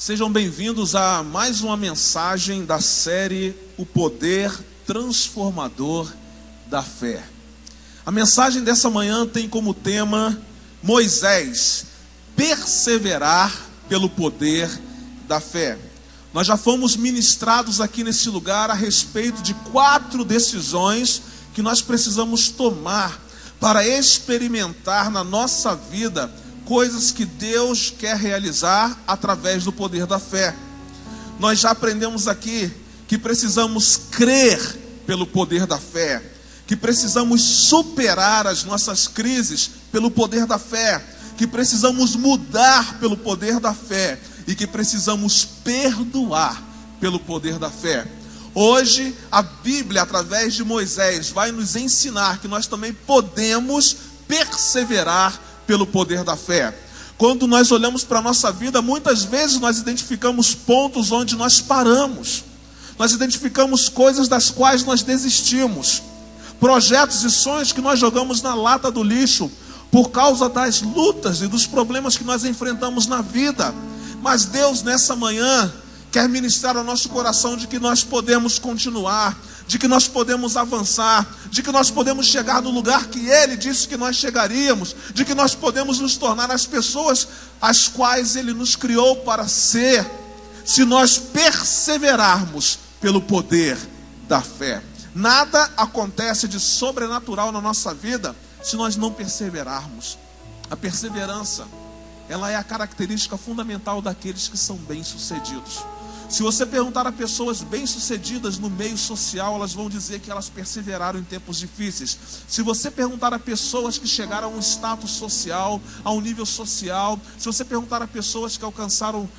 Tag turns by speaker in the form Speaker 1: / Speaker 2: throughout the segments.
Speaker 1: Sejam bem-vindos a mais uma mensagem da série O Poder Transformador da Fé. A mensagem dessa manhã tem como tema Moisés, perseverar pelo poder da fé. Nós já fomos ministrados aqui nesse lugar a respeito de 4 decisões que nós precisamos tomar para experimentar na nossa vida coisas que Deus quer realizar através do poder da fé. Nós já aprendemos aqui que precisamos crer pelo poder da fé, que precisamos superar as nossas crises pelo poder da fé, que precisamos mudar pelo poder da fé e que precisamos perdoar pelo poder da fé. Hoje a Bíblia, através de Moisés, vai nos ensinar que nós também podemos perseverar pelo poder da fé. Quando nós olhamos para a nossa vida, muitas vezes nós identificamos pontos onde nós paramos. Nós identificamos coisas das quais nós desistimos. Projetos e sonhos que nós jogamos na lata do lixo por causa das lutas e dos problemas que nós enfrentamos na vida. Mas Deus nessa manhã quer ministrar ao nosso coração de que nós podemos continuar, de que nós podemos avançar, de que nós podemos chegar no lugar que Ele disse que nós chegaríamos, de que nós podemos nos tornar as pessoas as quais Ele nos criou para ser, se nós perseverarmos pelo poder da fé. Nada acontece de sobrenatural na nossa vida se nós não perseverarmos. A perseverança, ela é a característica fundamental daqueles que são bem-sucedidos. Se você perguntar a pessoas bem-sucedidas no meio social, elas vão dizer que elas perseveraram em tempos difíceis. Se você perguntar a pessoas que chegaram a um status social, a um nível social, se você perguntar a pessoas que alcançaram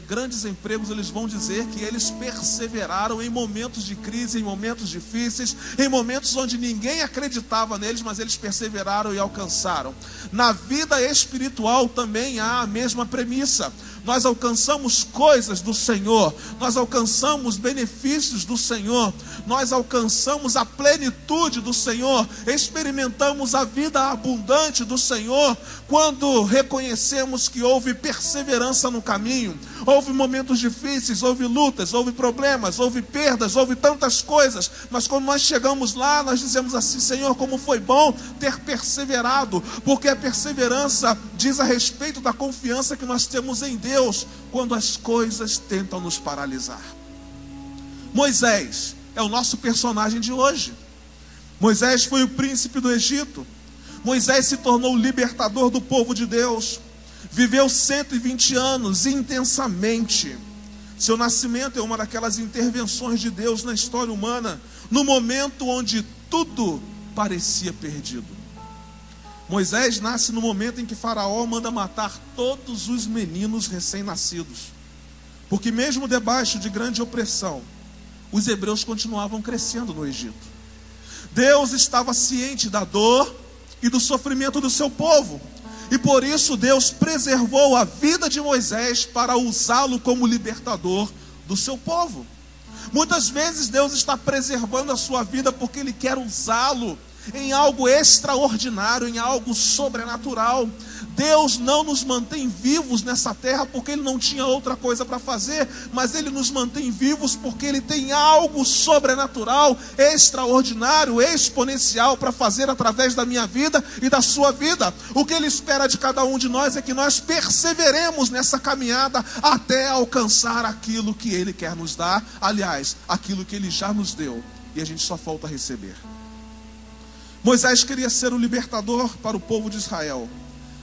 Speaker 1: grandes empregos, eles vão dizer que eles perseveraram em momentos de crise, em momentos difíceis, em momentos onde ninguém acreditava neles, mas eles perseveraram e alcançaram. Na vida espiritual também há a mesma premissa. Nós alcançamos coisas do Senhor, nós alcançamos benefícios do Senhor, nós alcançamos a plenitude do Senhor, experimentamos a vida abundante do Senhor, quando reconhecemos que houve perseverança no caminho. Houve momentos difíceis, houve lutas, houve problemas, houve perdas, houve tantas coisas, mas quando nós chegamos lá, nós dizemos assim: Senhor, como foi bom ter perseverado, porque a perseverança diz a respeito da confiança que nós temos em Deus, quando as coisas tentam nos paralisar. Moisés é o nosso personagem de hoje. Moisés foi o príncipe do Egito. Moisés se tornou o libertador do povo de Deus. Viveu 120 anos intensamente. Seu nascimento é uma daquelas intervenções de Deus na história humana, no momento onde tudo parecia perdido. Moisés nasce no momento em que Faraó manda matar todos os meninos recém-nascidos, porque mesmo debaixo de grande opressão, os hebreus continuavam crescendo no Egito. Deus estava ciente da dor e do sofrimento do seu povo, e por isso Deus preservou a vida de Moisés para usá-lo como libertador do seu povo. Muitas vezes Deus está preservando a sua vida porque Ele quer usá-lo em algo extraordinário, em algo sobrenatural. Deus não nos mantém vivos nessa terra porque Ele não tinha outra coisa para fazer, mas Ele nos mantém vivos porque Ele tem algo sobrenatural, extraordinário, exponencial para fazer através da minha vida e da sua vida. O que Ele espera de cada um de nós é que nós perseveremos nessa caminhada até alcançar aquilo que Ele quer nos dar, aliás, aquilo que Ele já nos deu, e a gente só falta receber. Moisés queria ser o libertador para o povo de Israel.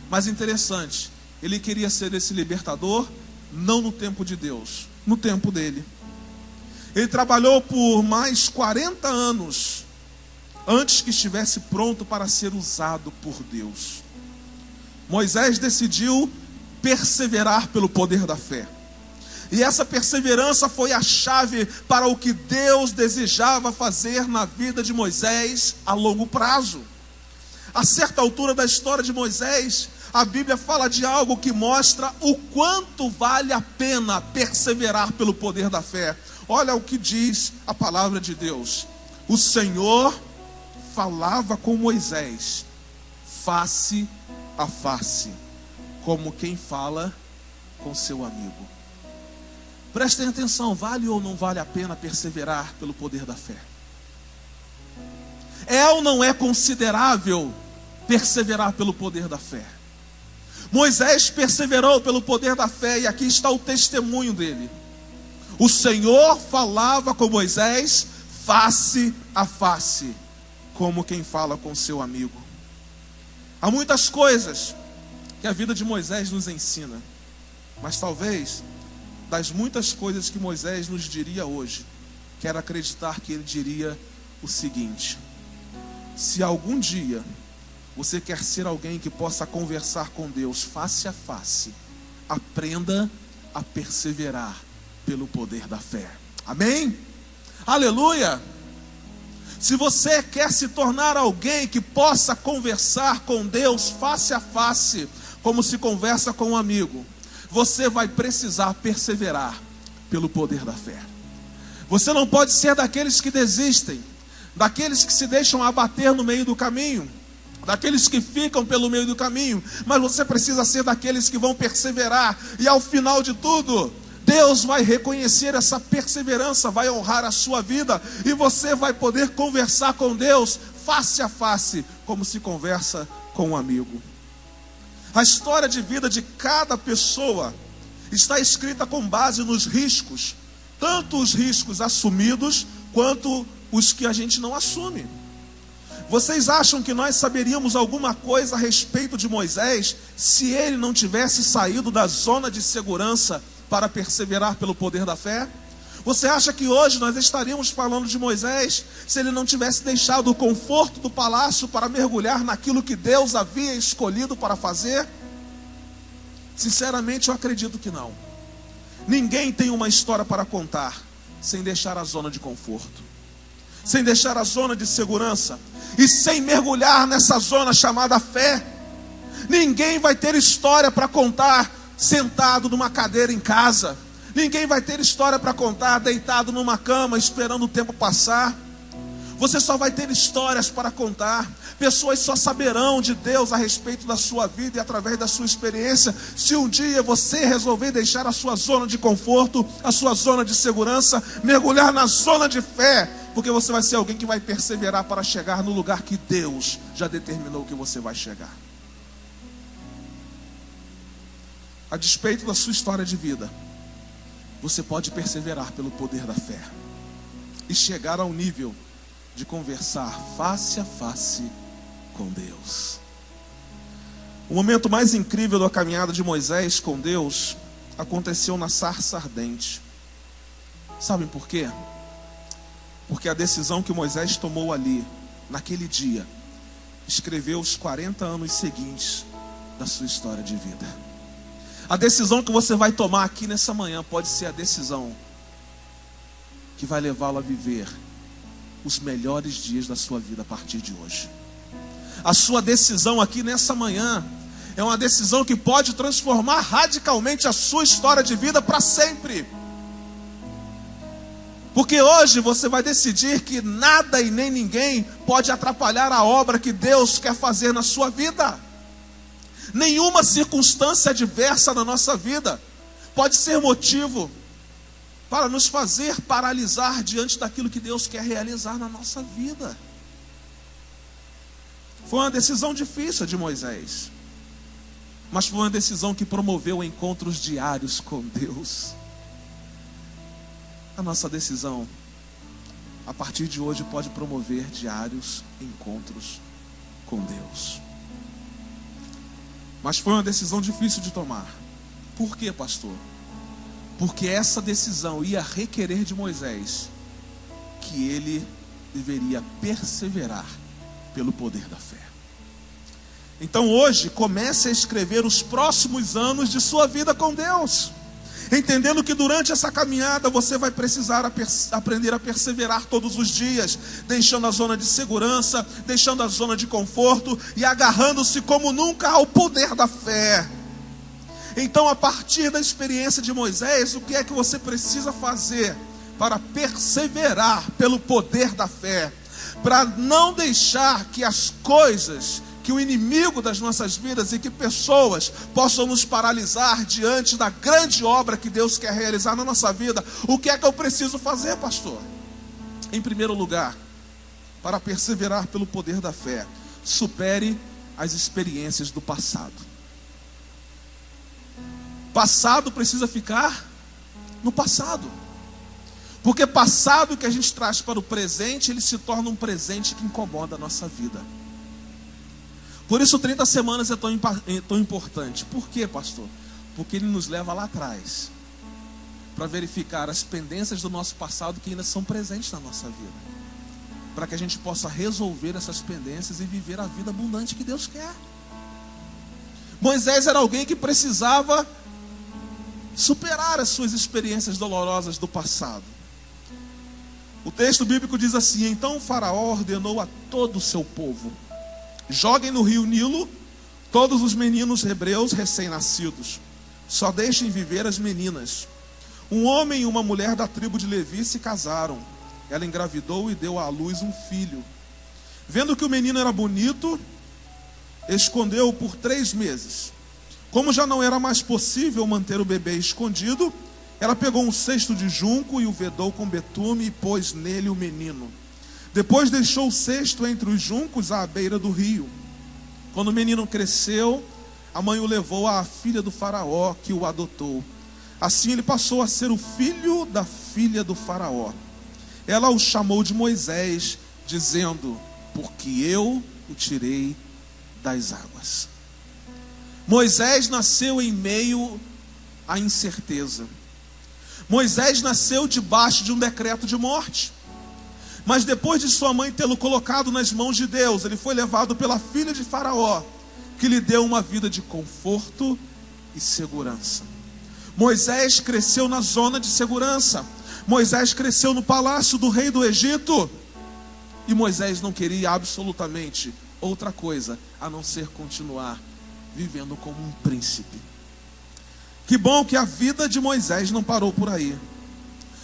Speaker 1: Mas interessante, ele queria ser esse libertador não no tempo de Deus, no tempo dele. Ele trabalhou por mais 40 anos antes que estivesse pronto para ser usado por Deus. Moisés decidiu perseverar pelo poder da fé. E essa perseverança foi a chave para o que Deus desejava fazer na vida de Moisés a longo prazo. A certa altura da história de Moisés, a Bíblia fala de algo que mostra o quanto vale a pena perseverar pelo poder da fé. Olha o que diz a palavra de Deus. O Senhor falava com Moisés face a face, como quem fala com seu amigo. Prestem atenção, vale ou não vale a pena perseverar pelo poder da fé? É ou não é considerável perseverar pelo poder da fé? Moisés perseverou pelo poder da fé, e aqui está o testemunho dele. O Senhor falava com Moisés face a face, como quem fala com seu amigo. Há muitas coisas que a vida de Moisés nos ensina, mas talvez das muitas coisas que Moisés nos diria hoje, quero acreditar que ele diria o seguinte: se algum dia você quer ser alguém que possa conversar com Deus face a face, aprenda a perseverar pelo poder da fé. Amém? Aleluia! Se você quer se tornar alguém que possa conversar com Deus face a face, como se conversa com um amigo, você vai precisar perseverar pelo poder da fé. Você não pode ser daqueles que desistem, daqueles que se deixam abater no meio do caminho, daqueles que ficam pelo meio do caminho, mas você precisa ser daqueles que vão perseverar, e ao final de tudo, Deus vai reconhecer essa perseverança, vai honrar a sua vida, e você vai poder conversar com Deus face a face, como se conversa com um amigo. A história de vida de cada pessoa está escrita com base nos riscos, tanto os riscos assumidos, quanto os que a gente não assume. Vocês acham que nós saberíamos alguma coisa a respeito de Moisés, se ele não tivesse saído da zona de segurança para perseverar pelo poder da fé? Você acha que hoje nós estaríamos falando de Moisés, se ele não tivesse deixado o conforto do palácio para mergulhar naquilo que Deus havia escolhido para fazer? Sinceramente, eu acredito que não. Ninguém tem uma história para contar sem deixar a zona de conforto, sem deixar a zona de segurança e sem mergulhar nessa zona chamada fé. Ninguém vai ter história para contar sentado numa cadeira em casa. Ninguém vai ter história para contar deitado numa cama esperando o tempo passar. Você só vai ter histórias para contar. Pessoas só saberão de Deus a respeito da sua vida e através da sua experiência, se um dia você resolver deixar a sua zona de conforto, a sua zona de segurança, mergulhar na zona de fé, porque você vai ser alguém que vai perseverar para chegar no lugar que Deus já determinou que você vai chegar. A despeito da sua história de vida, você pode perseverar pelo poder da fé e chegar ao nível de conversar face a face com Deus. O momento mais incrível da caminhada de Moisés com Deus aconteceu na sarça ardente. Sabem por quê? Porque a decisão que Moisés tomou ali, naquele dia, escreveu os 40 anos seguintes da sua história de vida. A decisão que você vai tomar aqui nessa manhã pode ser a decisão que vai levá-lo a viver os melhores dias da sua vida a partir de hoje. A sua decisão aqui nessa manhã é uma decisão que pode transformar radicalmente a sua história de vida para sempre. Porque hoje você vai decidir que nada e nem ninguém pode atrapalhar a obra que Deus quer fazer na sua vida. Nenhuma circunstância adversa na nossa vida pode ser motivo para nos fazer paralisar diante daquilo que Deus quer realizar na nossa vida. Foi uma decisão difícil de Moisés, mas foi uma decisão que promoveu encontros diários com Deus. A nossa decisão, a partir de hoje, pode promover diários encontros com Deus. Mas foi uma decisão difícil de tomar. Por quê, pastor? Porque essa decisão ia requerer de Moisés que ele deveria perseverar pelo poder da fé. Então hoje, comece a escrever os próximos anos de sua vida com Deus, entendendo que durante essa caminhada você vai precisar aprender a perseverar todos os dias, deixando a zona de segurança, deixando a zona de conforto e agarrando-se como nunca ao poder da fé. Então, a partir da experiência de Moisés, o que é que você precisa fazer para perseverar pelo poder da fé? Para não deixar que as coisas que o inimigo das nossas vidas e que pessoas possam nos paralisar diante da grande obra que Deus quer realizar na nossa vida, o que é que eu preciso fazer, pastor? Em primeiro lugar, para perseverar pelo poder da fé, supere as experiências do passado. Passado precisa ficar no passado. Porque passado que a gente traz para o presente, ele se torna um presente que incomoda a nossa vida. Por isso 30 semanas é tão importante. Por quê, pastor? Porque ele nos leva lá atrás, para verificar as pendências do nosso passado que ainda são presentes na nossa vida, para que a gente possa resolver essas pendências e viver a vida abundante que Deus quer. Moisés era alguém que precisava superar as suas experiências dolorosas do passado. O texto bíblico diz assim: então o faraó ordenou a todo o seu povo: joguem no rio Nilo todos os meninos hebreus recém-nascidos, só deixem viver as meninas. Um homem e uma mulher da tribo de Levi se casaram. Ela engravidou e deu à luz um filho. Vendo que o menino era bonito, escondeu-o por 3 meses. Como já não era mais possível manter o bebê escondido, ela pegou um cesto de junco e o vedou com betume e pôs nele o menino. Depois deixou o cesto entre os juncos à beira do rio. Quando o menino cresceu, a mãe o levou à filha do faraó, que o adotou. Assim ele passou a ser o filho da filha do faraó. Ela o chamou de Moisés, dizendo: porque eu o tirei das águas. Moisés nasceu em meio à incerteza. Moisés nasceu debaixo de um decreto de morte. Mas depois de sua mãe tê-lo colocado nas mãos de Deus, ele foi levado pela filha de Faraó, que lhe deu uma vida de conforto e segurança. Moisés cresceu na zona de segurança. Moisés cresceu no palácio do rei do Egito. E Moisés não queria absolutamente outra coisa a não ser continuar vivendo como um príncipe. Que bom que a vida de Moisés não parou por aí.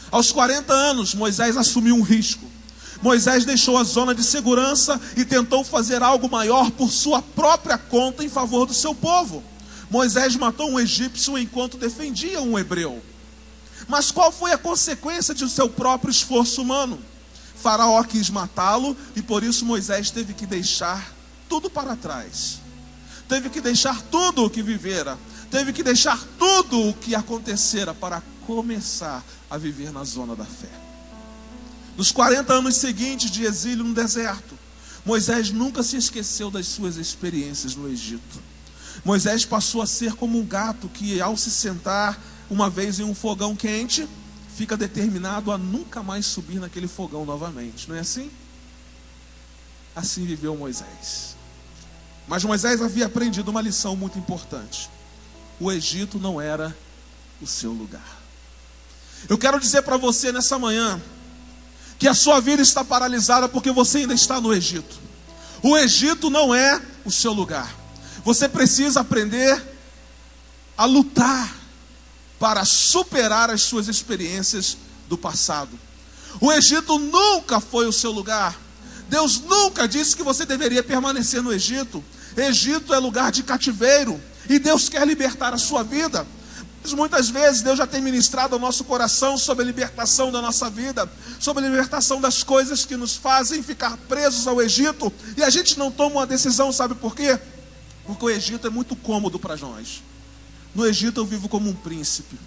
Speaker 1: Aos 40 anos, Moisés assumiu um risco. Moisés deixou a zona de segurança e tentou fazer algo maior por sua própria conta em favor do seu povo. Moisés matou um egípcio enquanto defendia um hebreu. Mas qual foi a consequência de seu próprio esforço humano? Faraó quis matá-lo e por isso Moisés teve que deixar tudo para trás. Teve que deixar tudo o que vivera. Teve que deixar tudo o que acontecera para começar a viver na zona da fé. Nos 40 anos seguintes de exílio no deserto, Moisés nunca se esqueceu das suas experiências no Egito. Moisés passou a ser como um gato que, ao se sentar uma vez em um fogão quente, fica determinado a nunca mais subir naquele fogão novamente. Não é assim? Assim viveu Moisés. Mas Moisés havia aprendido uma lição muito importante. O Egito não era o seu lugar. Eu quero dizer para você nessa manhã que a sua vida está paralisada porque você ainda está no Egito. O Egito não é o seu lugar. Você precisa aprender a lutar para superar as suas experiências do passado. O Egito nunca foi o seu lugar. Deus nunca disse que você deveria permanecer no Egito. Egito é lugar de cativeiro e Deus quer libertar a sua vida. Muitas vezes Deus já tem ministrado ao nosso coração sobre a libertação da nossa vida, sobre a libertação das coisas que nos fazem ficar presos ao Egito, e a gente não toma uma decisão, sabe por quê? Porque o Egito é muito cômodo para nós. No Egito eu vivo como um príncipe.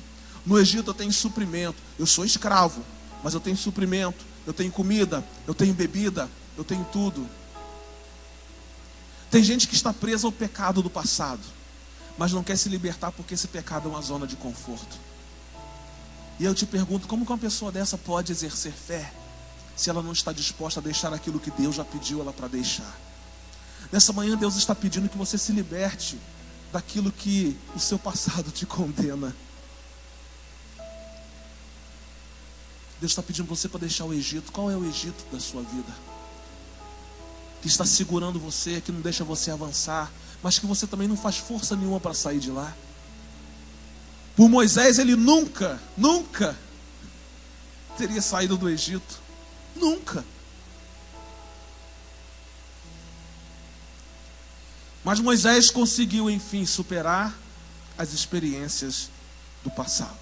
Speaker 1: No Egito eu tenho suprimento. Eu sou escravo, mas eu tenho suprimento. Eu tenho comida, eu tenho bebida, eu tenho tudo. Tem gente que está presa ao pecado do passado, mas não quer se libertar porque esse pecado é uma zona de conforto. E eu te pergunto, como que uma pessoa dessa pode exercer fé se ela não está disposta a deixar aquilo que Deus já pediu ela para deixar? Nessa manhã Deus está pedindo que você se liberte daquilo que o seu passado te condena. Deus está pedindo você para deixar o Egito. Qual é o Egito da sua vida? Que está segurando você, que não deixa você avançar, mas que você também não faz força nenhuma para sair de lá. Por Moisés, ele nunca teria saído do Egito. Nunca. Mas Moisés conseguiu, enfim, superar as experiências do passado.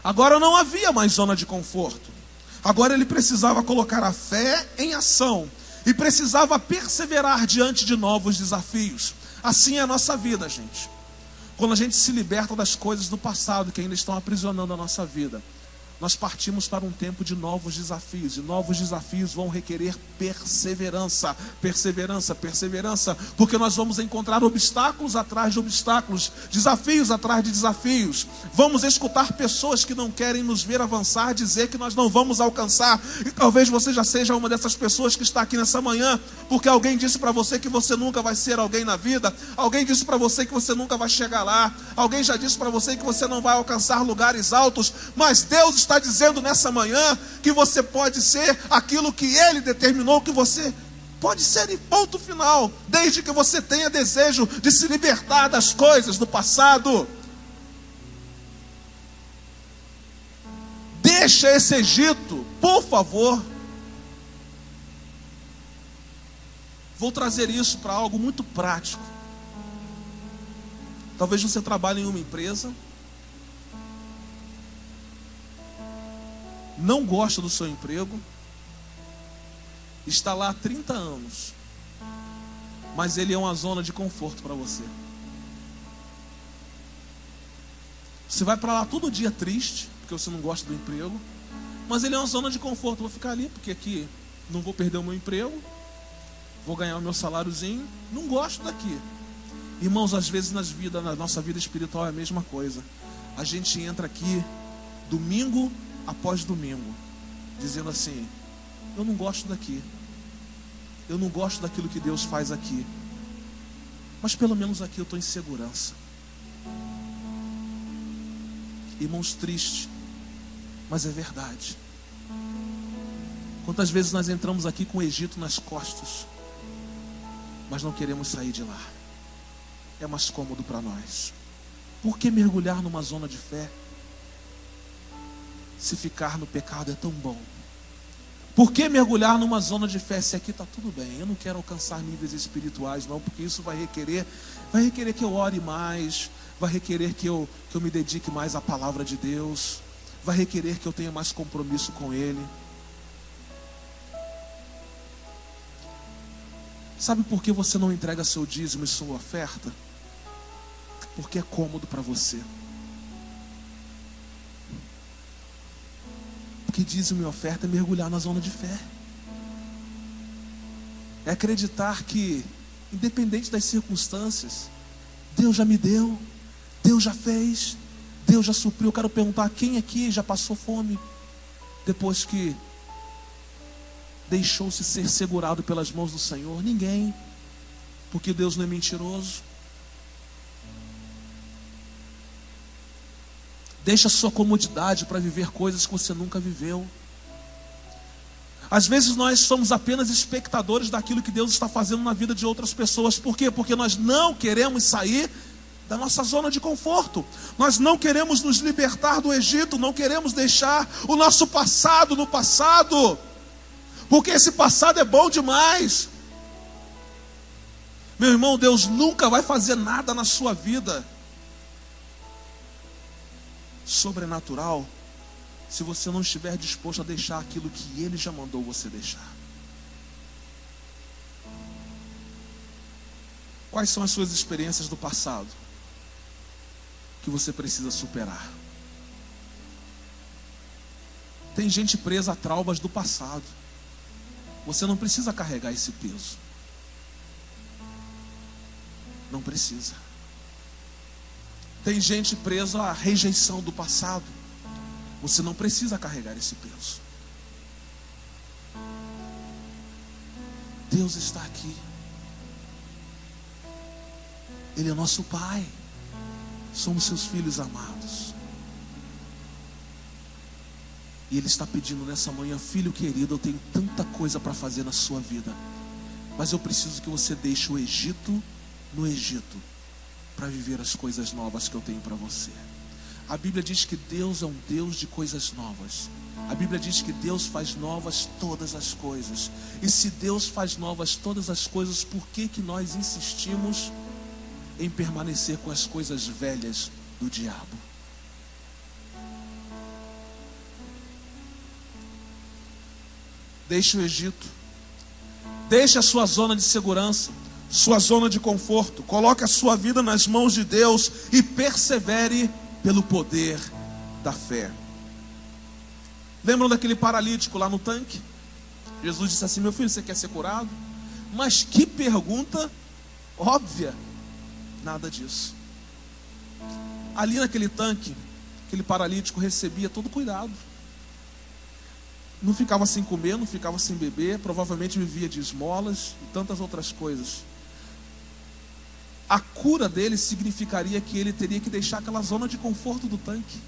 Speaker 1: Agora não havia mais zona de conforto. Agora ele precisava colocar a fé em ação e precisava perseverar diante de novos desafios. Assim é a nossa vida, gente. Quando a gente se liberta das coisas do passado que ainda estão aprisionando a nossa vida, nós partimos para um tempo de novos desafios. E novos desafios vão requerer perseverança, perseverança, perseverança. Porque nós vamos encontrar obstáculos atrás de obstáculos, desafios atrás de desafios. Vamos escutar pessoas que não querem nos ver avançar, dizer que nós não vamos alcançar. E talvez você já seja uma dessas pessoas que está aqui nessa manhã, porque alguém disse para você que você nunca vai ser alguém na vida. Alguém disse para você que você nunca vai chegar lá. Alguém já disse para você que você não vai alcançar lugares altos. Mas Deus está dizendo nessa manhã que você pode ser aquilo que Ele determinou que você pode ser, em ponto final, desde que você tenha desejo de se libertar das coisas do passado. Deixa esse Egito, por favor. Vou trazer isso para algo muito prático. Talvez você trabalhe em uma empresa, não gosta do seu emprego, está lá há 30 anos, mas ele é uma zona de conforto para você. Você vai para lá todo dia triste, porque você não gosta do emprego, mas ele é uma zona de conforto. Vou ficar ali, porque aqui não vou perder o meu emprego, vou ganhar o meu saláriozinho, não gosto daqui. Irmãos, às vezes na nossa vida espiritual é a mesma coisa. A gente entra aqui domingo após domingo, dizendo assim: eu não gosto daqui, eu não gosto daquilo que Deus faz aqui, mas pelo menos aqui eu estou em segurança. Irmãos, triste, mas é verdade. Quantas vezes nós entramos aqui com o Egito nas costas, mas não queremos sair de lá. É mais cômodo para nós. Por que mergulhar numa zona de fé se ficar no pecado é tão bom? Por que mergulhar numa zona de fé se aqui está tudo bem? Eu não quero alcançar níveis espirituais não, porque isso vai requerer que eu ore mais, vai requerer que eu me dedique mais à palavra de Deus, vai requerer que eu tenha mais compromisso com Ele. Sabe por que você não entrega seu dízimo e sua oferta? Porque é cômodo para você. Porque dízimo e oferta é mergulhar na zona de fé. É acreditar que, independente das circunstâncias, Deus já me deu, Deus já fez, Deus já supriu. Eu quero perguntar: quem aqui já passou fome depois que deixou-se ser segurado pelas mãos do Senhor? Ninguém, porque Deus não é mentiroso. Deixa a sua comodidade para viver coisas que você nunca viveu. Às vezes nós somos apenas espectadores daquilo que Deus está fazendo na vida de outras pessoas. Por quê? Porque nós não queremos sair da nossa zona de conforto. Nós não queremos nos libertar do Egito, não queremos deixar o nosso passado no passado, porque esse passado é bom demais. Meu irmão, Deus nunca vai fazer nada na sua vida sobrenatural se você não estiver disposto a deixar aquilo que Ele já mandou você deixar. Quais são as suas experiências do passado que você precisa superar? Tem gente presa a traumas do passado. Você não precisa carregar esse peso. Não precisa. Tem gente presa à rejeição do passado. Você não precisa carregar esse peso. Deus está aqui. Ele é nosso Pai. Somos seus filhos amados. E Ele está pedindo nessa manhã: filho querido, eu tenho tanta coisa para fazer na sua vida, mas eu preciso que você deixe o Egito no Egito, para viver as coisas novas que eu tenho para você. A Bíblia diz que Deus é um Deus de coisas novas. A Bíblia diz que Deus faz novas todas as coisas. E se Deus faz novas todas as coisas, por que nós insistimos em permanecer com as coisas velhas do diabo? Deixe o Egito. Deixe a sua zona de segurança, sua zona de conforto. Coloque a sua vida nas mãos de Deus e persevere pelo poder da fé. Lembram daquele paralítico lá no tanque? Jesus disse assim: meu filho, você quer ser curado? Mas que pergunta óbvia. Nada disso. Ali naquele tanque, aquele paralítico recebia todo cuidado. Não ficava sem comer, não ficava sem beber, provavelmente vivia de esmolas e tantas outras coisas. A cura dele significaria que ele teria que deixar aquela zona de conforto do tanque.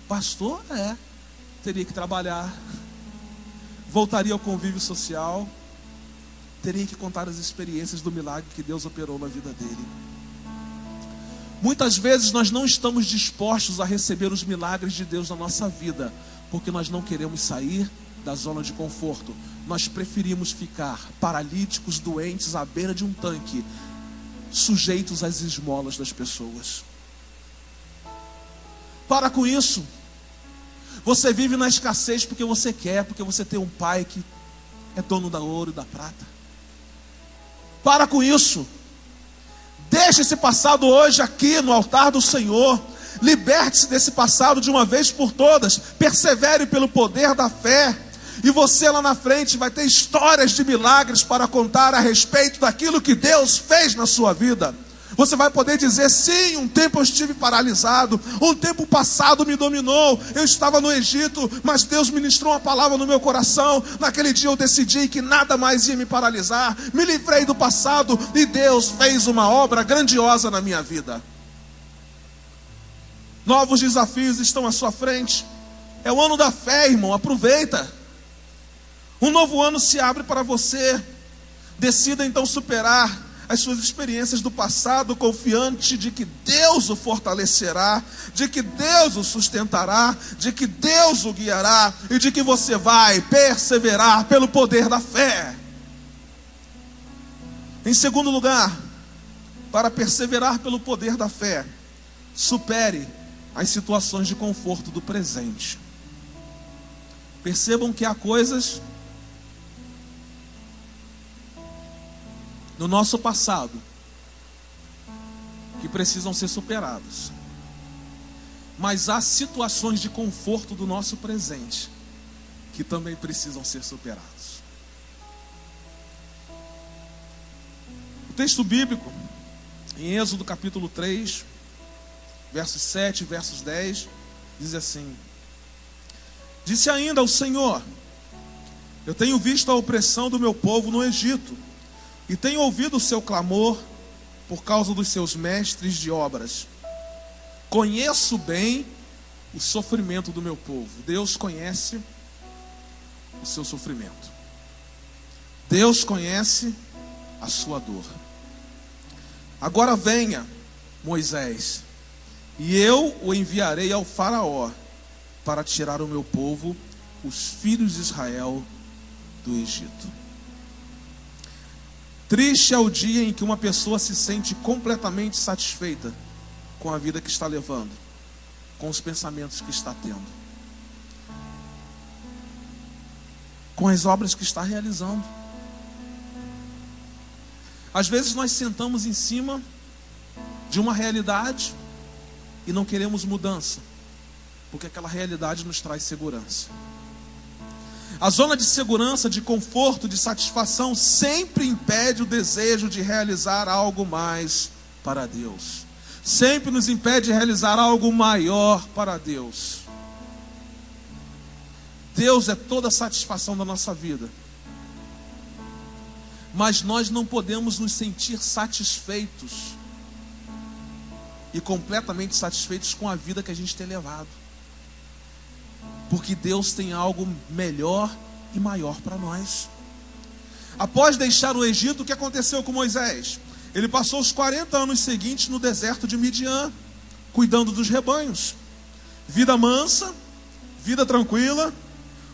Speaker 1: Pastor, teria que trabalhar, voltaria ao convívio social, teria que contar as experiências do milagre que Deus operou na vida dele. Muitas vezes nós não estamos dispostos a receber os milagres de Deus na nossa vida, porque nós não queremos sair da zona de conforto. Nós preferimos ficar paralíticos, doentes, à beira de um tanque, sujeitos às esmolas das pessoas. Para com isso. Você vive na escassez porque você quer, porque você tem um pai que é dono da ouro e da prata. Para com isso. Deixe esse passado hoje aqui no altar do Senhor. Liberte-se desse passado de uma vez por todas. Persevere pelo poder da fé. E você lá na frente vai ter histórias de milagres para contar a respeito daquilo que Deus fez na sua vida. Você vai poder dizer: sim, um tempo eu estive paralisado, um tempo passado me dominou, eu estava no Egito, mas Deus ministrou uma palavra no meu coração. Naquele dia eu decidi que nada mais ia me paralisar, me livrei do passado e Deus fez uma obra grandiosa na minha vida. Novos desafios estão à sua frente. É o ano da fé, irmão, aproveita. Um novo ano se abre para você. Decida então superar as suas experiências do passado, confiante de que Deus o fortalecerá, de que Deus o sustentará, de que Deus o guiará e de que você vai perseverar pelo poder da fé. Em segundo lugar, para perseverar pelo poder da fé, supere as situações de conforto do presente. Percebam que há coisas no nosso passado que precisam ser superadas, mas há situações de conforto do nosso presente que também precisam ser superadas. O texto bíblico em Êxodo capítulo 3, versos 7 e versos 10 diz assim: disse ainda o Senhor: eu tenho visto a opressão do meu povo no Egito, e tenho ouvido o seu clamor por causa dos seus mestres de obras. Conheço bem o sofrimento do meu povo. Deus conhece o seu sofrimento. Deus conhece a sua dor. Agora venha, Moisés, e eu o enviarei ao Faraó para tirar o meu povo, os filhos de Israel, do Egito. Triste é o dia em que uma pessoa se sente completamente satisfeita com a vida que está levando, com os pensamentos que está tendo, com as obras que está realizando. Às vezes nós sentamos em cima de uma realidade e não queremos mudança, porque aquela realidade nos traz segurança. A zona de segurança, de conforto, de satisfação sempre impede o desejo de realizar algo mais para Deus. Sempre nos impede de realizar algo maior para Deus. Deus é toda a satisfação da nossa vida. Mas nós não podemos nos sentir satisfeitos e completamente satisfeitos com a vida que a gente tem levado. Porque Deus tem algo melhor e maior para nós. Após deixar o Egito, o que aconteceu com Moisés? Ele passou os 40 anos seguintes no deserto de Midian, cuidando dos rebanhos. Vida mansa, vida tranquila,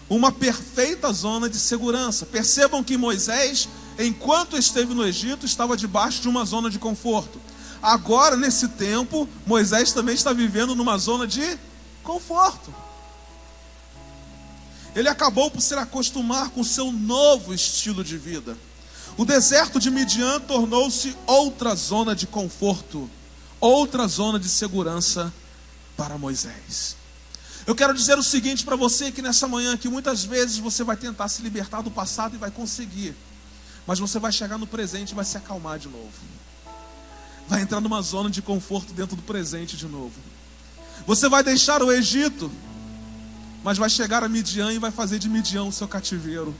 Speaker 1: uma perfeita zona de segurança. Percebam que Moisés, enquanto esteve no Egito, estava debaixo de uma zona de conforto. Agora, nesse tempo, Moisés também está vivendo numa zona de conforto. Ele acabou por se acostumar com o seu novo estilo de vida. O deserto de Midian tornou-se outra zona de conforto, outra zona de segurança para Moisés. Eu quero dizer o seguinte para você que nessa manhã, que muitas vezes você vai tentar se libertar do passado e vai conseguir, mas você vai chegar no presente e vai se acalmar de novo. Vai entrar numa zona de conforto dentro do presente de novo. Você vai deixar o Egito, mas vai chegar a Midian e vai fazer de Midian o seu cativeiro.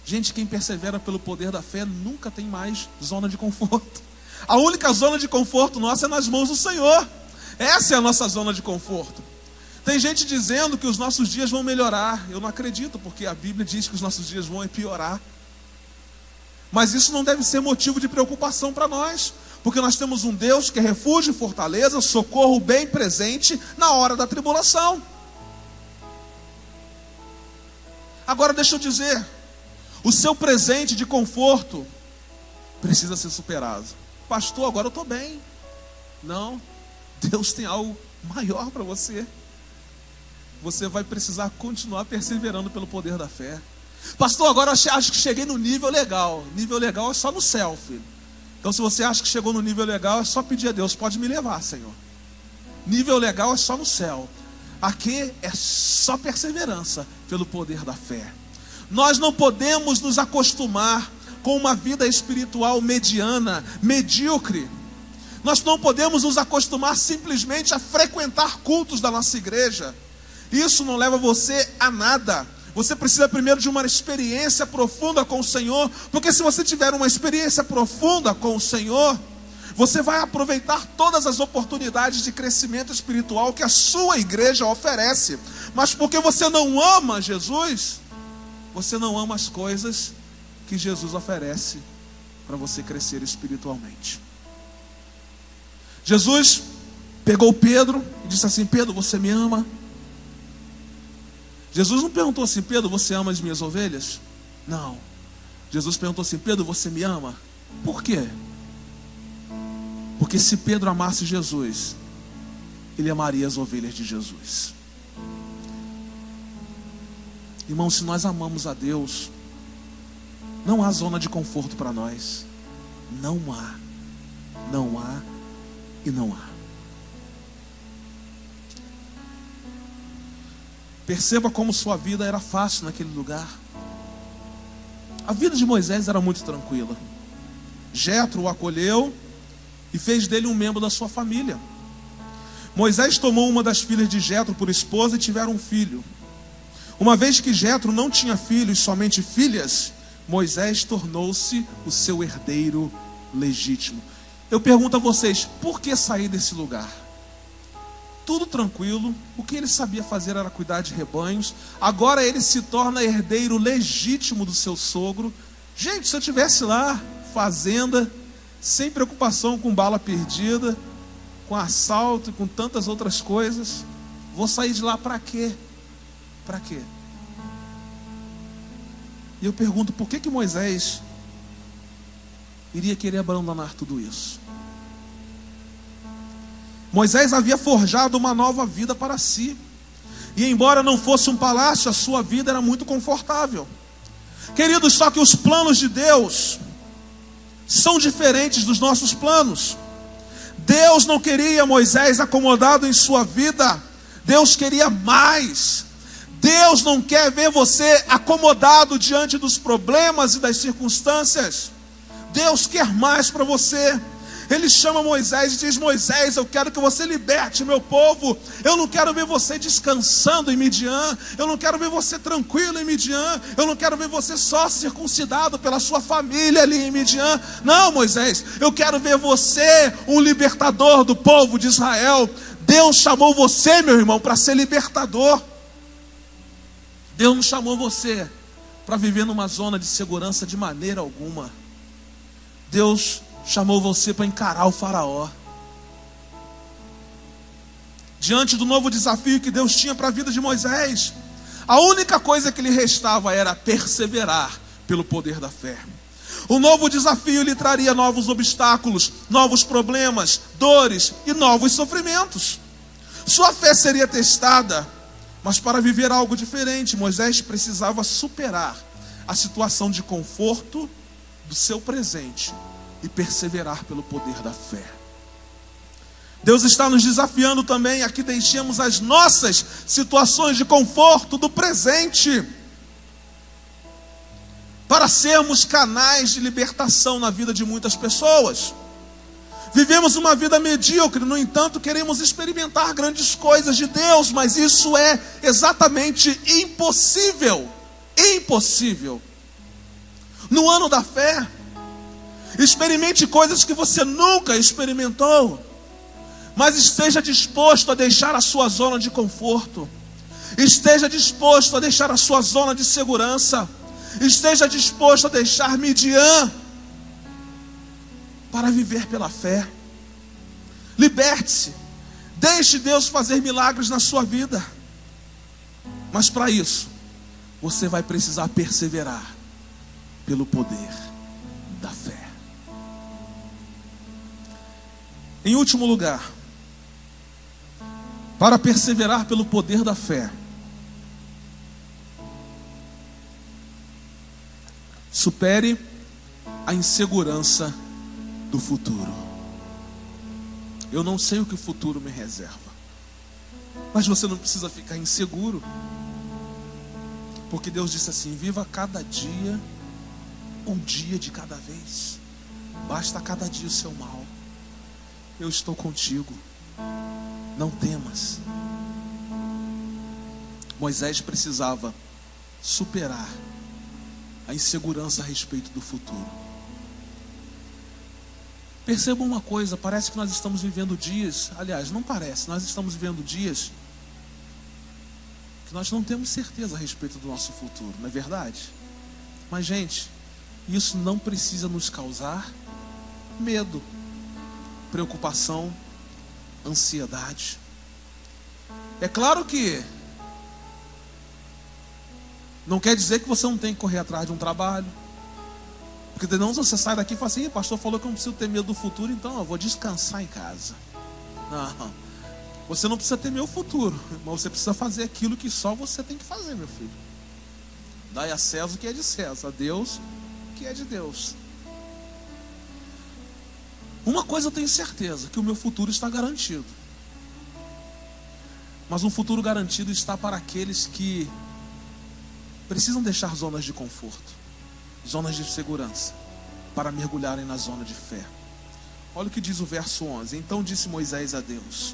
Speaker 1: Gente, quem persevera pelo poder da fé nunca tem mais zona de conforto. A única zona de conforto nossa é nas mãos do Senhor. Essa é a nossa zona de conforto. Tem gente dizendo que os nossos dias vão melhorar. Eu não acredito, porque a Bíblia diz que os nossos dias vão piorar. Mas isso não deve ser motivo de preocupação para nós, porque nós temos um Deus que é refúgio, fortaleza, socorro bem presente na hora da tribulação. Agora deixa eu dizer, o seu presente de conforto precisa ser superado. Pastor, agora eu estou bem. Não, Deus tem algo maior para você. Você vai precisar continuar perseverando pelo poder da fé. Pastor, agora eu acho que cheguei no nível legal. Nível legal é só no céu, filho. Então se você acha que chegou no nível legal, é só pedir a Deus, pode me levar, Senhor. Nível legal é só no céu. Aqui é só perseverança pelo poder da fé. Nós não podemos nos acostumar com uma vida espiritual mediana, medíocre. Nós não podemos nos acostumar simplesmente a frequentar cultos da nossa igreja. Isso não leva você a nada. Você precisa primeiro de uma experiência profunda com o Senhor, porque se você tiver uma experiência profunda com o Senhor, você vai aproveitar todas as oportunidades de crescimento espiritual que a sua igreja oferece. Mas porque você não ama Jesus, você não ama as coisas que Jesus oferece para você crescer espiritualmente. Jesus pegou Pedro e disse assim: Pedro, você me ama? Jesus não perguntou assim: Pedro, você ama as minhas ovelhas? Não. Jesus perguntou assim: Pedro, você me ama? Por quê? Porque se Pedro amasse Jesus, ele amaria as ovelhas de Jesus. Irmão, se nós amamos a Deus, não há zona de conforto para nós. Não há. Não há e não há. Perceba como sua vida era fácil naquele lugar. A vida de Moisés era muito tranquila. Jetro o acolheu e fez dele um membro da sua família. Moisés tomou uma das filhas de Jetro por esposa e tiveram um filho. Uma vez que Jetro não tinha filhos, somente filhas, Moisés tornou-se o seu herdeiro legítimo. Eu pergunto a vocês, por que sair desse lugar? Tudo tranquilo, o que ele sabia fazer era cuidar de rebanhos. Agora ele se torna herdeiro legítimo do seu sogro. Gente, se eu estivesse lá, fazenda, sem preocupação com bala perdida, com assalto e com tantas outras coisas, vou sair de lá para quê? Para quê? E eu pergunto, por que Moisés iria querer abandonar tudo isso? Moisés havia forjado uma nova vida para si. E embora não fosse um palácio, a sua vida era muito confortável. Queridos, só que os planos de Deus são diferentes dos nossos planos. Deus não queria Moisés acomodado em sua vida. Deus queria mais. Deus não quer ver você acomodado diante dos problemas e das circunstâncias. Deus quer mais para você. Ele chama Moisés e diz: Moisés, eu quero que você liberte meu povo. Eu não quero ver você descansando em Midian. Eu não quero ver você tranquilo em Midian. Eu não quero ver você só circuncidado pela sua família ali em Midian. Não, Moisés, eu quero ver você um libertador do povo de Israel. Deus chamou você, meu irmão, para ser libertador. Deus não chamou você para viver numa zona de segurança de maneira alguma. Deus chamou você para encarar o faraó. diante do novo desafio que Deus tinha para a vida de Moisés, a única coisa que lhe restava era perseverar pelo poder da fé. O novo desafio lhe traria novos obstáculos, novos problemas, dores e novos sofrimentos. Sua fé seria testada, mas para viver algo diferente, Moisés precisava superar a situação de conforto do seu presente e perseverar pelo poder da fé. Deus está nos desafiando também a que deixemos as nossas situações de conforto do presente para sermos canais de libertação na vida de muitas pessoas. Vivemos uma vida medíocre, no entanto, queremos experimentar grandes coisas de Deus, mas isso é exatamente impossível. Impossível. No ano da fé, experimente coisas que você nunca experimentou, mas esteja disposto a deixar a sua zona de conforto, esteja disposto a deixar a sua zona de segurança, esteja disposto a deixar Midian para viver pela fé. Liberte-se, deixe Deus fazer milagres na sua vida, mas para isso você vai precisar perseverar pelo poder da fé. Em último lugar, para perseverar pelo poder da fé, supere a insegurança do futuro. Eu não sei o que o futuro me reserva, mas você não precisa ficar inseguro, porque Deus disse assim: viva cada dia, um dia de cada vez. Basta cada dia o seu mal. Eu estou contigo, não temas. Moisés precisava superar a insegurança a respeito do futuro. Percebam uma coisa, parece que nós estamos vivendo dias, aliás, não parece, nós estamos vivendo dias que nós não temos certeza a respeito do nosso futuro, não é verdade? Mas, gente, isso não precisa nos causar medo, preocupação, ansiedade. É claro que não quer dizer que você não tem que correr atrás de um trabalho, porque não você sai daqui e fala assim: pastor falou que eu não preciso ter medo do futuro, então eu vou descansar em casa. Não, você não precisa temer o futuro, mas você precisa fazer aquilo que só você tem que fazer, meu filho. Dai a César o que é de César, a Deus o que é de Deus. Uma coisa eu tenho certeza, que o meu futuro está garantido. Mas um futuro garantido está para aqueles que precisam deixar zonas de conforto, zonas de segurança, para mergulharem na zona de fé. Olha o que diz o verso 11. Então disse Moisés a Deus: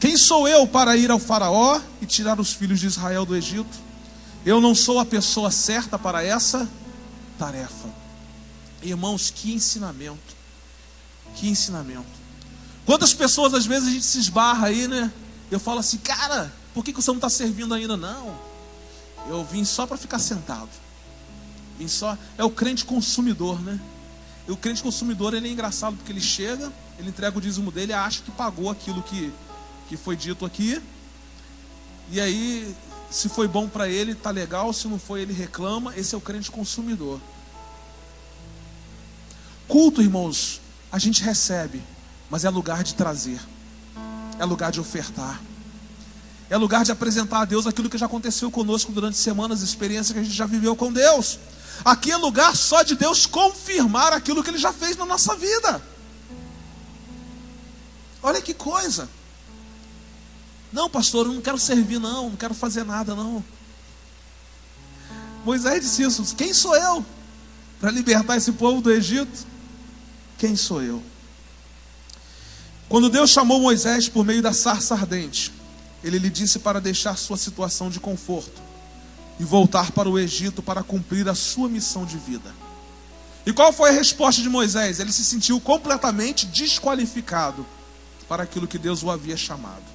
Speaker 1: quem sou eu para ir ao faraó e tirar os filhos de Israel do Egito? Eu não sou a pessoa certa para essa tarefa. Irmãos, que ensinamento. Que ensinamento. Quantas pessoas às vezes a gente se esbarra aí, né? Eu falo assim: cara, por que você não está servindo ainda? Não, eu vim só para ficar sentado. Vim só. É o crente consumidor, né? E o crente consumidor, ele é engraçado, porque ele chega, ele entrega o dízimo dele, acha que pagou aquilo que foi dito aqui. E aí, se foi bom para ele, tá legal. Se não foi, ele reclama. Esse é o crente consumidor. Culto, irmãos, a gente recebe, mas é lugar de trazer, é lugar de ofertar, é lugar de apresentar a Deus aquilo que já aconteceu conosco durante semanas, experiências que a gente já viveu com Deus. Aqui é lugar só de Deus confirmar aquilo que Ele já fez na nossa vida. Olha que coisa. Não, pastor, eu não quero servir não quero fazer nada não. Moisés disse isso: quem sou eu para libertar esse povo do Egito? Quem sou eu? Quando Deus chamou Moisés por meio da sarça ardente, Ele lhe disse para deixar sua situação de conforto e voltar para o Egito para cumprir a sua missão de vida. E qual foi a resposta de Moisés? Ele se sentiu completamente desqualificado para aquilo que Deus o havia chamado.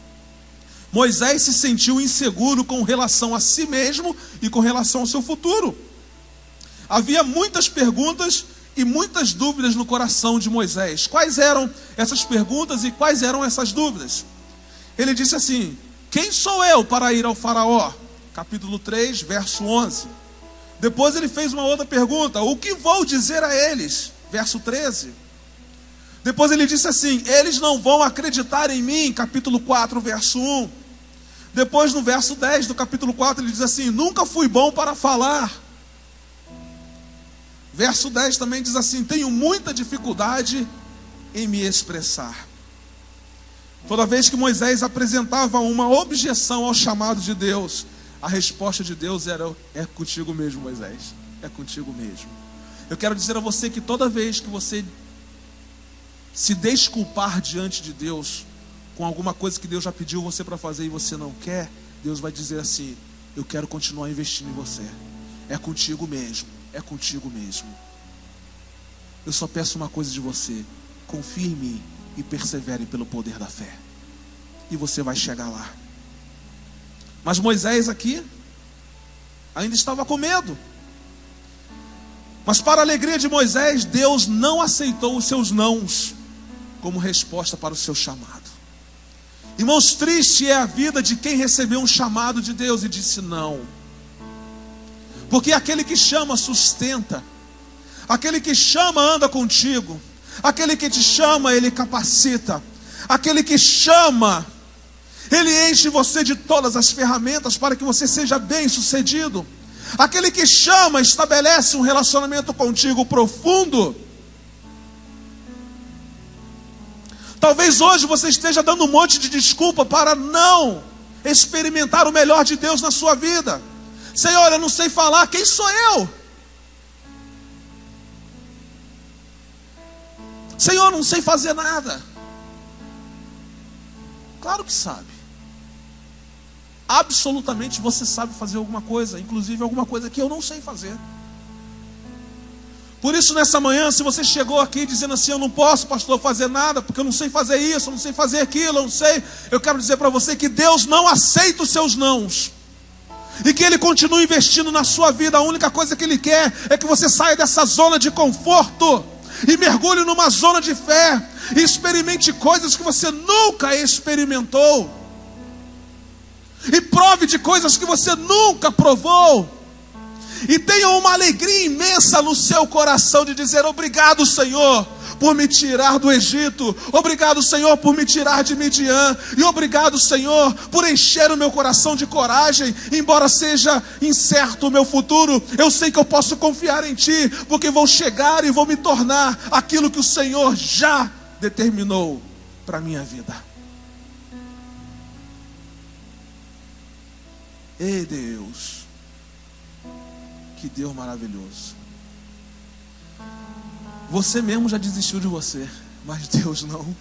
Speaker 1: Moisés se sentiu inseguro com relação a si mesmo e com relação ao seu futuro. Havia muitas perguntas e muitas dúvidas no coração de Moisés. Quais eram essas perguntas e quais eram essas dúvidas? ele disse assim: quem sou eu para ir ao faraó? Capítulo 3, verso 11. Depois ele fez uma outra pergunta: o que vou dizer a eles? Verso 13. Depois ele disse assim: eles não vão acreditar em mim. Capítulo 4, verso 1. Depois no verso 10 do capítulo 4 ele diz assim: nunca fui bom para falar. Verso 10 também diz assim: tenho muita dificuldade em me expressar. Toda vez que Moisés apresentava uma objeção ao chamado de Deus, a resposta de Deus era: é contigo mesmo, Moisés, é contigo mesmo. Eu quero dizer a você que toda vez que você se desculpar diante de Deus com alguma coisa que Deus já pediu você para fazer e você não quer, Deus vai dizer assim: eu quero continuar investindo em você, é contigo mesmo, é contigo mesmo. Eu só peço uma coisa de você: confie em mim e persevere pelo poder da fé, e você vai chegar lá. Mas Moisés aqui ainda estava com medo. Mas para a alegria de Moisés, Deus não aceitou os seus nãos como resposta para o seu chamado. Irmãos, triste é a vida de quem recebeu um chamado de Deus e disse não. Porque aquele que chama sustenta, aquele que chama anda contigo, aquele que te chama, ele capacita, aquele que chama, ele enche você de todas as ferramentas para que você seja bem sucedido. Aquele que chama estabelece um relacionamento contigo profundo. Talvez hoje você esteja dando um monte de desculpa para não experimentar o melhor de Deus na sua vida. Senhor, eu não sei falar, quem sou eu? Senhor, eu não sei fazer nada. Claro que sabe. Absolutamente você sabe fazer alguma coisa, inclusive alguma coisa que eu não sei fazer. Por isso nessa manhã, se você chegou aqui dizendo assim: eu não posso, pastor, fazer nada, porque eu não sei fazer isso, eu não sei fazer aquilo, eu não sei, eu quero dizer para você que Deus não aceita os seus nãos, e que Ele continua investindo na sua vida. A única coisa que Ele quer é que você saia dessa zona de conforto e mergulhe numa zona de fé, e experimente coisas que você nunca experimentou, e prove de coisas que você nunca provou, e tenha uma alegria imensa no seu coração de dizer: obrigado, Senhor, por me tirar do Egito, obrigado, Senhor, por me tirar de Midian, e obrigado, Senhor, por encher o meu coração de coragem. Embora seja incerto o meu futuro, eu sei que eu posso confiar em Ti, porque vou chegar e vou me tornar aquilo que o Senhor já determinou para a minha vida. Ei, Deus, que Deus maravilhoso. Você mesmo já desistiu de você, mas Deus não.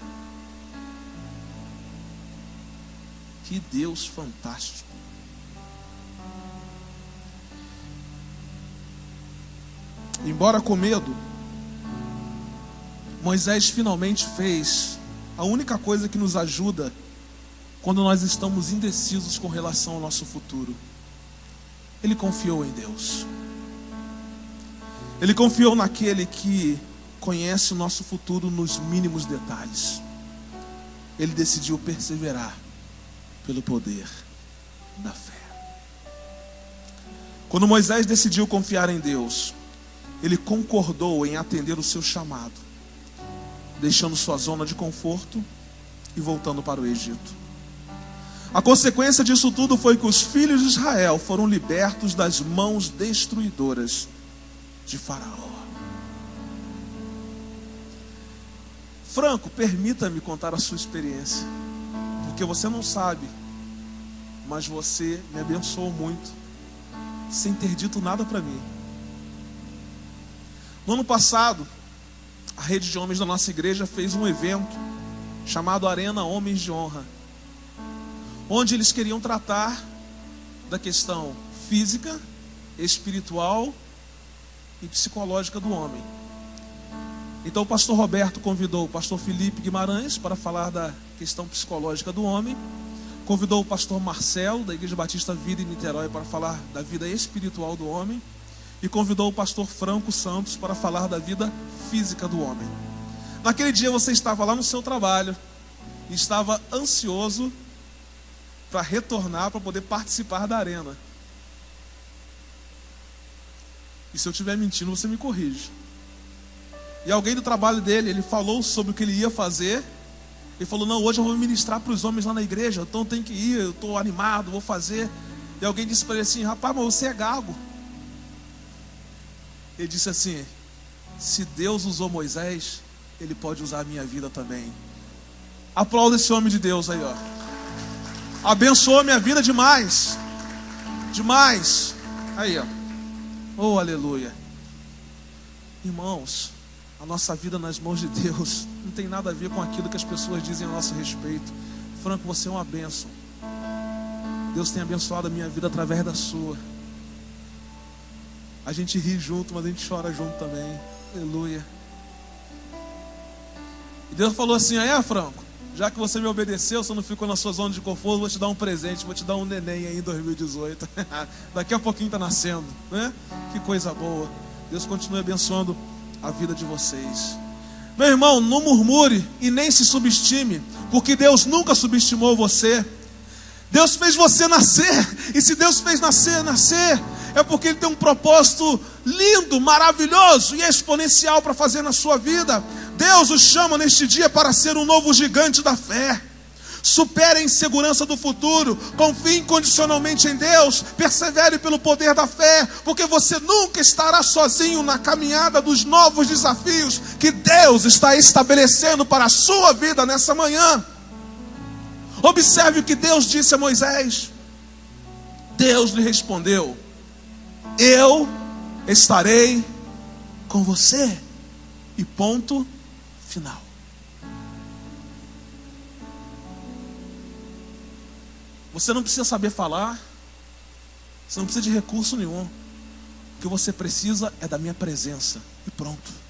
Speaker 1: Que Deus fantástico. Embora com medo, Moisés finalmente fez a única coisa que nos ajuda quando nós estamos indecisos com relação ao nosso futuro. Ele confiou em Deus. Ele confiou naquele que conhece o nosso futuro nos mínimos detalhes. Ele decidiu perseverar pelo poder da fé. Quando Moisés decidiu confiar em Deus, ele concordou em atender o seu chamado, deixando sua zona de conforto e voltando para o Egito. A consequência disso tudo foi que os filhos de Israel foram libertos das mãos destruidoras de Faraó. Franco, permita-me contar a sua experiência, porque você não sabe, mas você me abençoou muito, sem ter dito nada para mim. No ano passado, a rede de homens da nossa igreja fez um evento chamado Arena Homens de Honra, onde eles queriam tratar da questão física, espiritual e psicológica do homem. Então o pastor Roberto convidou o pastor Felipe Guimarães para falar da questão psicológica do homem, convidou o pastor Marcelo da Igreja Batista Vida em Niterói para falar da vida espiritual do homem, e convidou o pastor Franco Santos para falar da vida física do homem. Naquele dia você estava lá no seu trabalho e estava ansioso para retornar, para poder participar da arena. E se eu estiver mentindo, você me corrige. E alguém do trabalho dele, ele falou sobre o que ele ia fazer. Ele falou, não, hoje eu vou ministrar para os homens lá na igreja, então tem que ir, eu estou animado, vou fazer. E alguém disse para ele assim, rapaz, mas você é gago. Ele disse assim, se Deus usou Moisés, Ele pode usar a minha vida também. Aplauda esse homem de Deus aí, ó. Abençoou minha vida demais. Demais. Aí, ó. Oh, aleluia. Irmãos, a nossa vida nas mãos de Deus não tem nada a ver com aquilo que as pessoas dizem a nosso respeito. Franco, você é uma bênção. Deus tem abençoado a minha vida através da sua. A gente ri junto, mas a gente chora junto também. Aleluia. E Deus falou assim, Franco, já que você me obedeceu, você não ficou na sua zona de conforto, vou te dar um presente, vou te dar um neném aí em 2018. Daqui a pouquinho está nascendo, né? Que coisa boa. Deus continue abençoando a vida de vocês. Meu irmão, não murmure e nem se subestime, porque Deus nunca subestimou você. Deus fez você nascer, e se Deus fez nascer, é porque Ele tem um propósito lindo, maravilhoso e exponencial para fazer na sua vida. Deus o chama neste dia para ser um novo gigante da fé. Supere a insegurança do futuro, confie incondicionalmente em Deus, persevere pelo poder da fé, porque você nunca estará sozinho na caminhada dos novos desafios que Deus está estabelecendo para a sua vida nessa manhã. Observe o que Deus disse a Moisés. Deus lhe respondeu, eu estarei com você. E ponto final. Você não precisa saber falar, você não precisa de recurso nenhum. O que você precisa é da minha presença. E pronto.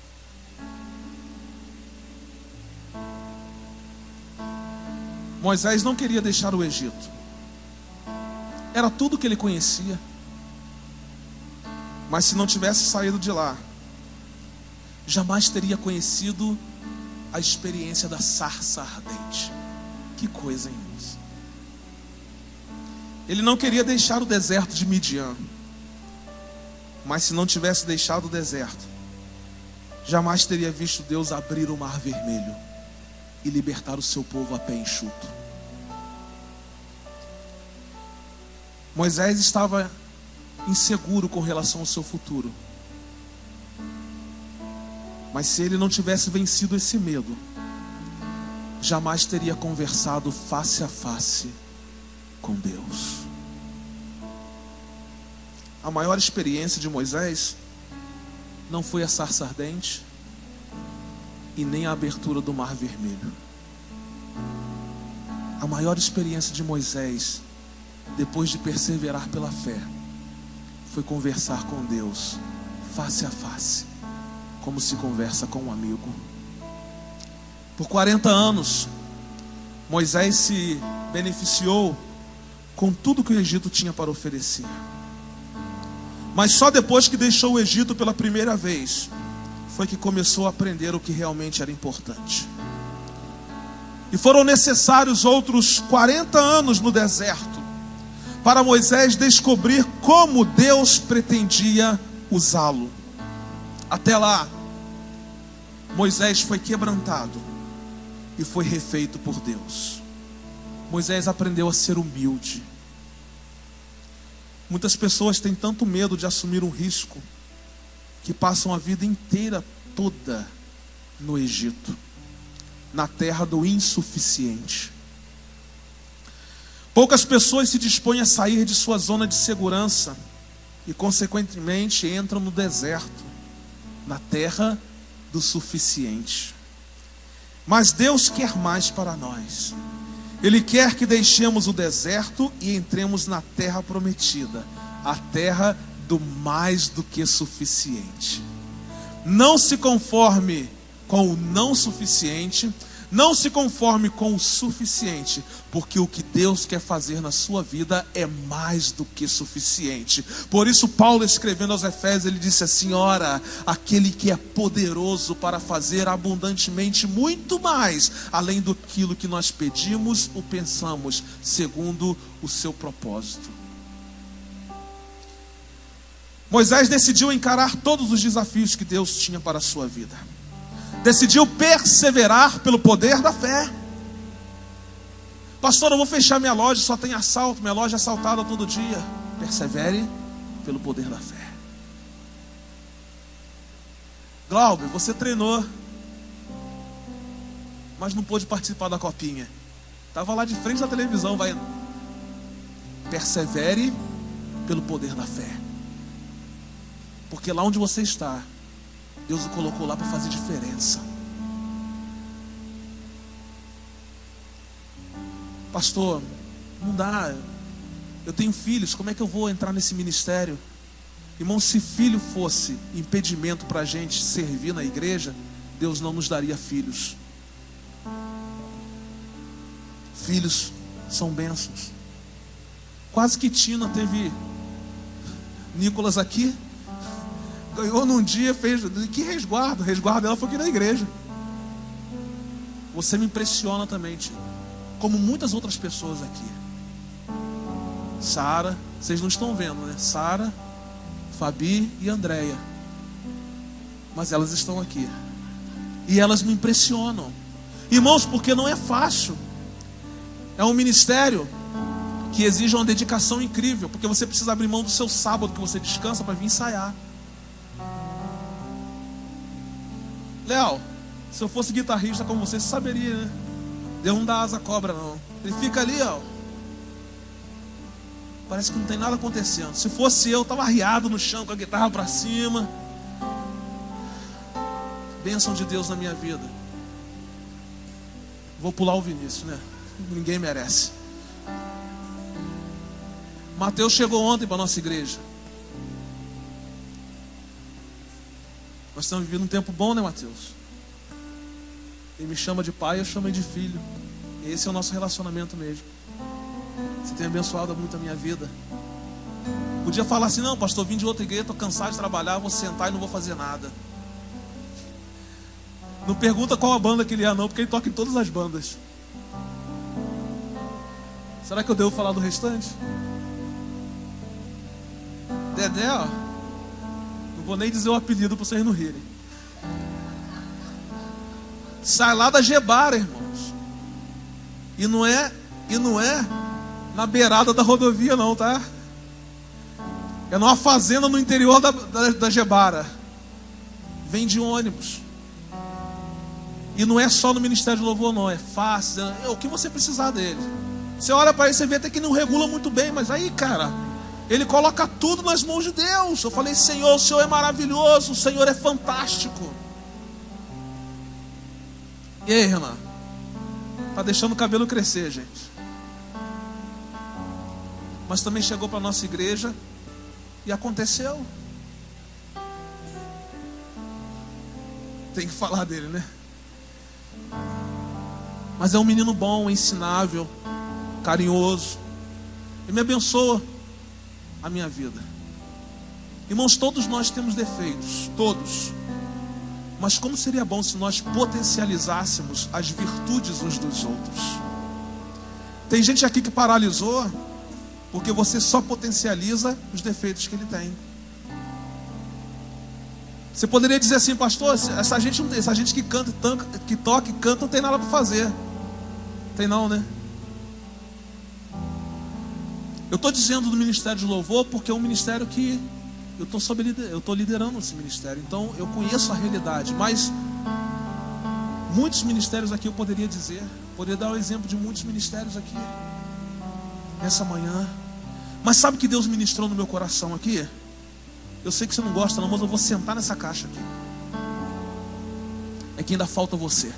Speaker 1: Moisés não queria deixar o Egito. Era tudo que ele conhecia. Mas se não tivesse saído de lá, jamais teria conhecido a experiência da sarça ardente. Que coisa, hein, irmãos? Ele não queria deixar o deserto de Midian. Mas se não tivesse deixado o deserto, jamais teria visto Deus abrir o mar vermelho e libertar o seu povo a pé enxuto. Moisés estava inseguro com relação ao seu futuro. Mas se ele não tivesse vencido esse medo, jamais teria conversado face a face com Deus. A maior experiência de Moisés não foi a sarça ardente e nem a abertura do mar vermelho. A maior experiência de Moisés, depois de perseverar pela fé, foi conversar com Deus face a face, como se conversa com um amigo. Por 40 anos, Moisés se beneficiou com tudo que o Egito tinha para oferecer. Mas só depois que deixou o Egito pela primeira vez, foi que começou a aprender o que realmente era importante. E foram necessários outros 40 anos no deserto, para Moisés descobrir como Deus pretendia usá-lo. Até lá, Moisés foi quebrantado e foi refeito por Deus. Moisés aprendeu a ser humilde. Muitas pessoas têm tanto medo de assumir um risco que passam a vida inteira toda no Egito, na terra do insuficiente. Poucas pessoas se dispõem a sair de sua zona de segurança e, consequentemente, entram no deserto, na terra do suficiente. Mas Deus quer mais para nós. Ele quer que deixemos o deserto e entremos na terra prometida, a terra do mais do que suficiente. Não se conforme com o não suficiente, Não se conforme com o suficiente, porque o que Deus quer fazer na sua vida é mais do que suficiente. Por isso Paulo, escrevendo aos Efésios, ele disse assim: ora, aquele que é poderoso para fazer abundantemente muito mais, além daquilo que nós pedimos ou pensamos, segundo o seu propósito. Moisés decidiu encarar todos os desafios que Deus tinha para a sua vida. Decidiu perseverar pelo poder da fé. Pastor, eu vou fechar minha loja, só tem assalto, minha loja é assaltada todo dia. Persevere pelo poder da fé. Glauber, você treinou, mas não pôde participar da copinha. Estava lá de frente da televisão, vai. Persevere pelo poder da fé. Porque lá onde você está, Deus o colocou lá para fazer diferença. Pastor, não dá. Eu tenho filhos, como é que eu vou entrar nesse ministério? Irmão, se filho fosse impedimento para a gente servir na igreja, Deus não nos daria filhos. Filhos são bênçãos. Quase que Tina teve Nicolas aqui. Ganhou num dia, fez. Que resguardo? O resguardo dela foi aqui na igreja. Você me impressiona também, tio. Como muitas outras pessoas aqui. Sara, vocês não estão vendo, né? Sara, Fabi e Andréia. Mas elas estão aqui. E elas me impressionam. Irmãos, porque não é fácil. É um ministério que exige uma dedicação incrível. Porque você precisa abrir mão do seu sábado que você descansa para vir ensaiar. Léo, se eu fosse guitarrista como você saberia, né? Deus não dá asa à cobra, não. Ele fica ali, ó. Parece que não tem nada acontecendo. Se fosse eu estava arriado no chão com a guitarra para cima. Bênção de Deus na minha vida. Vou pular o Vinícius, né? Ninguém merece. Mateus chegou ontem para a nossa igreja. Nós estamos vivendo um tempo bom, né, Mateus? Ele me chama de pai, eu chamo ele de filho. E esse é o nosso relacionamento mesmo. Você tem abençoado muito a minha vida. Podia falar assim: não, pastor, vim de outra igreja, estou cansado de trabalhar, vou sentar e não vou fazer nada. Não pergunta qual a banda que ele é, não, porque ele toca em todas as bandas. Será que eu devo falar do restante? Dedé, ó. Não vou nem dizer o apelido para vocês não rirem. Sai lá da Gebara, irmãos. E não é na beirada da rodovia, não, tá? É numa fazenda no interior da Gebara. Vem de ônibus. E não é só no Ministério de Louvor, não. É fácil. É o que você precisar dele. Você olha para ele, você vê até que não regula muito bem. Mas aí, cara, ele coloca tudo nas mãos de Deus. Eu falei: Senhor, o Senhor é maravilhoso. O Senhor é fantástico. E aí, Renan? Tá deixando o cabelo crescer, gente. Mas também chegou para a nossa igreja e aconteceu. Tem que falar dele, né? Mas é um menino bom, ensinável, carinhoso. E me abençoa a minha vida. Irmãos, todos nós temos defeitos, todos. Mas como seria bom se nós potencializássemos as virtudes uns dos outros. Tem gente aqui que paralisou porque você só potencializa os defeitos que ele tem. Você poderia dizer assim: pastor, essa gente que canta, que toca e canta, não tem nada para fazer. Tem não, né? Eu estou dizendo do Ministério de Louvor porque é um ministério que eu estou liderando esse ministério. Então eu conheço a realidade. Mas muitos ministérios aqui eu poderia dizer. Poderia dar o exemplo de muitos ministérios aqui nessa manhã. Mas sabe o que Deus ministrou no meu coração aqui? Eu sei que você não gosta não, mas eu vou sentar nessa caixa aqui. É que ainda falta você.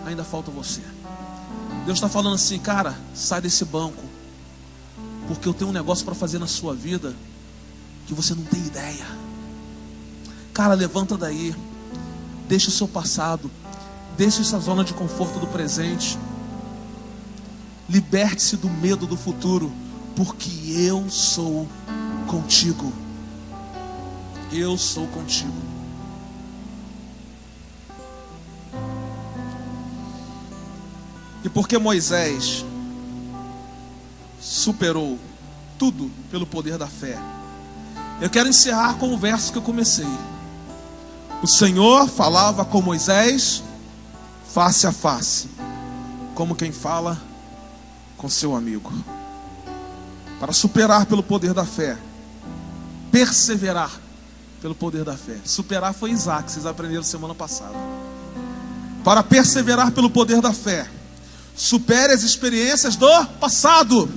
Speaker 1: Ainda falta você. Deus está falando assim: cara, sai desse banco, porque eu tenho um negócio para fazer na sua vida que você não tem ideia. Cara, levanta daí. Deixe o seu passado, deixe essa zona de conforto do presente. Liberte-se do medo do futuro, porque eu sou contigo. Eu sou contigo. E porque Moisés superou tudo pelo poder da fé, eu quero encerrar com o verso que eu comecei. O Senhor falava com Moisés face a face, como quem fala com seu amigo. Para superar pelo poder da fé, perseverar pelo poder da fé. Superar foi Isaac, vocês aprenderam semana passada. Para perseverar pelo poder da fé, supere as experiências do passado,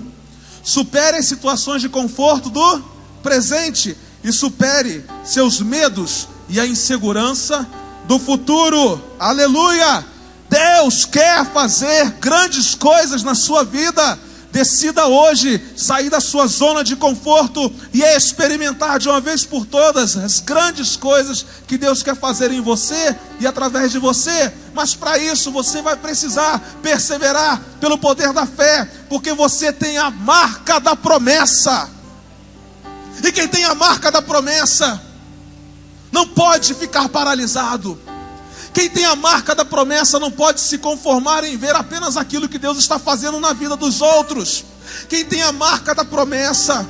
Speaker 1: supere as situações de conforto do presente e supere seus medos e a insegurança do futuro. Aleluia! Deus quer fazer grandes coisas na sua vida. Decida hoje sair da sua zona de conforto e experimentar de uma vez por todas as grandes coisas que Deus quer fazer em você e através de você. Mas para isso você vai precisar perseverar pelo poder da fé, porque você tem a marca da promessa. E quem tem a marca da promessa não pode ficar paralisado. Quem tem a marca da promessa não pode se conformar em ver apenas aquilo que Deus está fazendo na vida dos outros. Quem tem a marca da promessa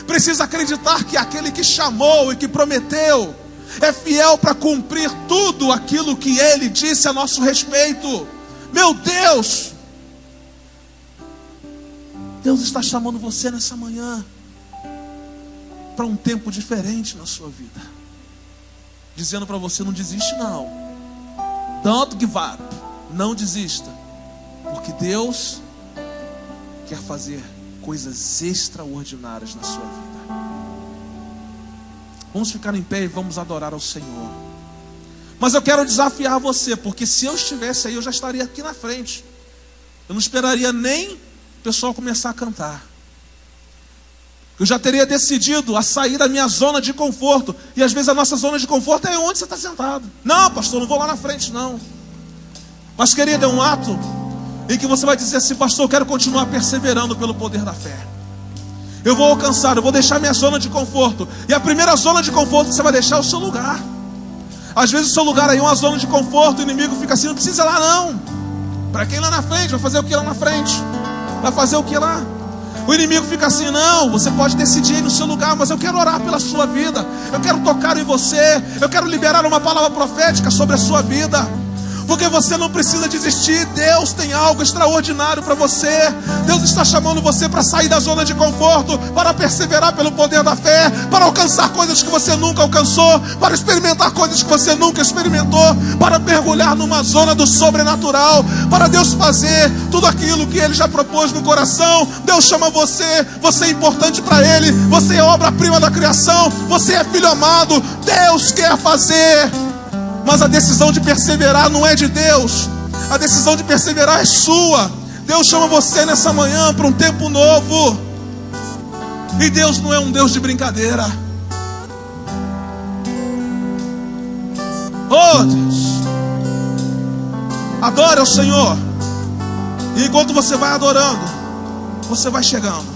Speaker 1: precisa acreditar que aquele que chamou e que prometeu é fiel para cumprir tudo aquilo que Ele disse a nosso respeito. Meu Deus! Deus está chamando você nessa manhã para um tempo diferente na sua vida, dizendo para você: não desiste não. Don't give up. Não desista, porque Deus quer fazer coisas extraordinárias na sua vida. Vamos ficar em pé e vamos adorar ao Senhor. Mas eu quero desafiar você, porque se eu estivesse aí, eu já estaria aqui na frente. Eu não esperaria nem o pessoal começar a cantar. Eu já teria decidido a sair da minha zona de conforto. E às vezes a nossa zona de conforto é onde você está sentado. Não, pastor, não vou lá na frente não. Mas querido, é um ato em que você vai dizer assim: pastor, eu quero continuar perseverando pelo poder da fé. Eu vou alcançar, eu vou deixar minha zona de conforto. E a primeira zona de conforto que você vai deixar é o seu lugar. Às vezes o seu lugar aí é uma zona de conforto. O inimigo fica assim: não precisa ir lá não. Para quem lá na frente? Vai fazer o que lá na frente? Vai fazer o que lá? O inimigo fica assim: não, você pode decidir no seu lugar, mas eu quero orar pela sua vida. Eu quero tocar em você. Eu quero liberar uma palavra profética sobre a sua vida. Porque você não precisa desistir. Deus tem algo extraordinário para você. Deus está chamando você para sair da zona de conforto, para perseverar pelo poder da fé, para alcançar coisas que você nunca alcançou, para experimentar coisas que você nunca experimentou, para mergulhar numa zona do sobrenatural, para Deus fazer tudo aquilo que Ele já propôs no coração. Deus chama você, você é importante para Ele, você é obra-prima da criação, você é filho amado. Deus quer fazer. Mas a decisão de perseverar não é de Deus. A decisão de perseverar é sua. Deus chama você nessa manhã para um tempo novo. E Deus não é um Deus de brincadeira. Oh Deus, adore ao Senhor. E enquanto você vai adorando, você vai chegando.